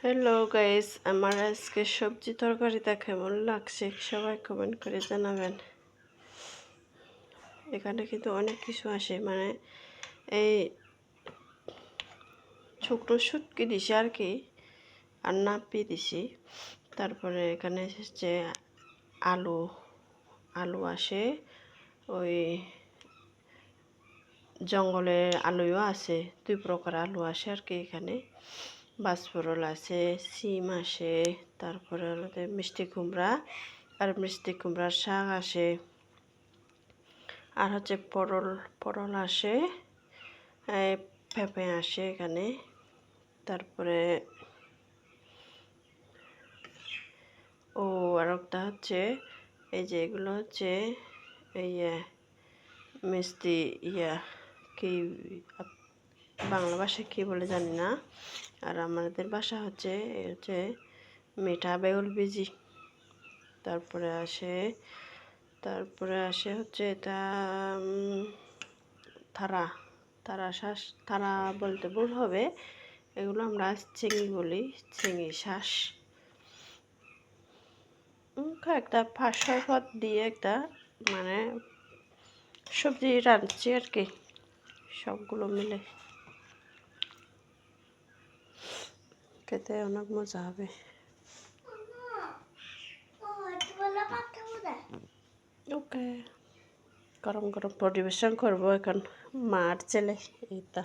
Hello guys, আমার আজকে সবজি তরকারিটা কেমন লাগছে সবাই কমেন্ট করে জানাবেন। এখানে কিন্তু অনেক কিছু আসে, মানে এই শুকনো শুটকি দিছি আর কি, আর নাপি দিছি। তারপরে এখানে এসেছে আলু আলু আসে, ওই জঙ্গলের আলুও আছে, দুই প্রকার আলু আসে আর কি। এখানে বাজফরল আছে, সিম আসে, তারপরে হচ্ছে মিষ্টি কুমড়া আর মিষ্টি কুমড়ার শাক আসে, আর হচ্ছে পটল পটল আসে, পেঁপে আসে এখানে। তারপরে আর একটা হচ্ছে এই যে এগুলো হচ্ছে এই মিষ্টি কি বাংলা ভাষায় কী বলে জানি না, আর আমাদের বাসা হচ্ছে মিঠা বেগুন বিজি। তারপরে আসে হচ্ছে এটা থারা থারা শ্বাস, থারা বলতে ভুল হবে, এগুলো আমরা চিংড়ি বলি, চিংড়ি শ্বাস। একটা 5-6 পদ দিয়ে একটা মানে সবজি রাঁধছি আর কি, সবগুলো মিলে খেতে অনেক মজা হবে। ওকে, গরম গরম পরিবেশন করবো এখন মার ছেলে এইটা।